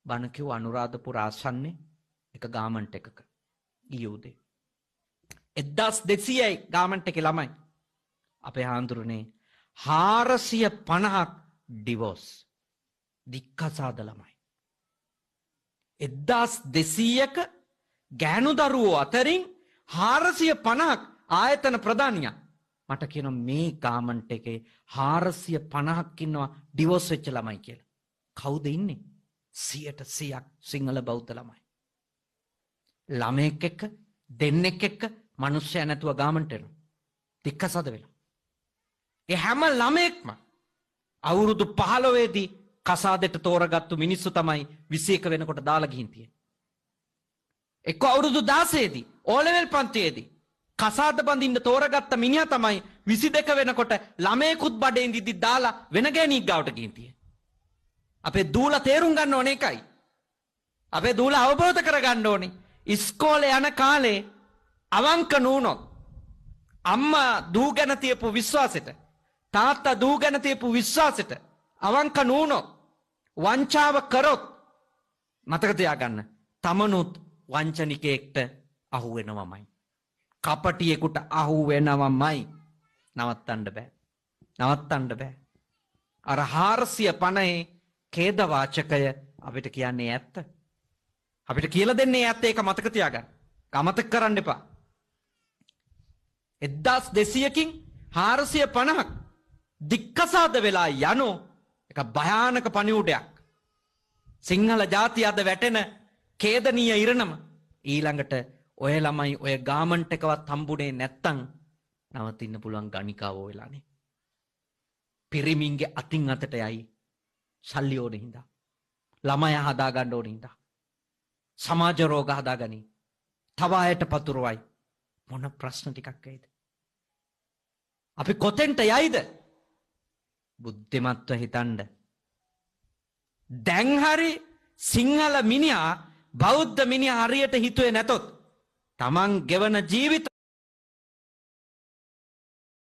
බණ කිව්ව අනුරාධපුර ආසන්නේ එක ගාමන්ට් එකක ඊයේ උදේ 1200යි ගාමන්ට් එකේ ළමයි අපේ හාමුදුරනේ 450ක් ඩිවෝස් දික්කසාද ළමයි 1200ක ගෑනු දරුවෝ අතරින් 450ක් ආයතන ප්‍රධානියා මට කියනවා මේ ගාමන්ට් එකේ 450ක් ඉන්නවා ඩිවෝස් වෙච්ච ළමයි කියලා. කවුද ඉන්නේ? 100%ක් සිංහල බෞද්ධ ළමයි. ළමෙක් එක්ක දෙන්නෙක් එක්ක මිනිස්සයා නැතුව ගාමන්ට් එනවා. දික්කසාද වෙලා. ඒ හැම ළමෙක්ම අවුරුදු 15 දී කසාදෙට තෝරගත්තු මිනිස්සු තමයි 21 වෙනකොට දාලා ගිහින් තියෙන්නේ. එක්ක අවුරුදු 16 දී ඕ ලෙවල් පන්තියේදී කසාද බඳින්න තෝරගත්ත මිනිහා තමයි 22 වෙනකොට ළමයෙකුත් බඩේ ඉඳිද්දි දාලා වෙන ගෑණියෙක් ගාවට ගිහින් තියෙන්නේ. අපේ දූලා තේරුම් ගන්න ඕනේ එකයි. අපේ දූලා අවබෝධ කරගන්න ඕනේ. ඉස්කෝලේ යන කාලේ අවංක නුනොත් අම්මා දූ ගැන තියපු විශ්වාසෙට තාත්තා දූ ගැන තියපු විශ්වාසෙට අවංක නුනොත් වංචාව කරොත් මතක තියාගන්න තමනුත් වංචනිකයෙක්ට අහු වෙනවමයි. කපටියෙකුට අහු වෙනවමයි. නවත්තන්න බෑ. නවත්තන්න බෑ. අර 450 ඛේද වාචකය අපිට කියන්නේ ඇත්ත. අපිට කියලා දෙන්නේ ඇත්ත ඒක මතක තියාගන්න. අමතක කරන්න එපා. 1200කින් 450ක් දික්කසාද වෙලා යනෝ එක භයානක පණිවුඩයක්. සිංහල ජාතිය අද වැටෙන ඛේදනීය ඉරණම ඊළඟට ඔය ළමයි ඔය ගාමන්ට් එකවත් හම්බුනේ නැත්තම් නවතින්න පුළුවන් ගණිකාව වෙලානේ. පිරිමින්ගේ අතින් අතට යයි සල්ලි ඕනේ හින්දා. ළමයා හදා ගන්න ඕනේ හින්දා. සමාජ රෝග හදාගනි. තව අයට පතුරවයි. මොන ප්‍රශ්න ටිකක් ඇයිද? අපි කොතෙන්ට යයිද? බුද්ධිමත්ව හිතන්න. දැන් හරි සිංහල මිනිහා බෞද්ධ මිනිහා හරියට හිතුවේ නැතොත් තමන් ගෙවන ජීවිත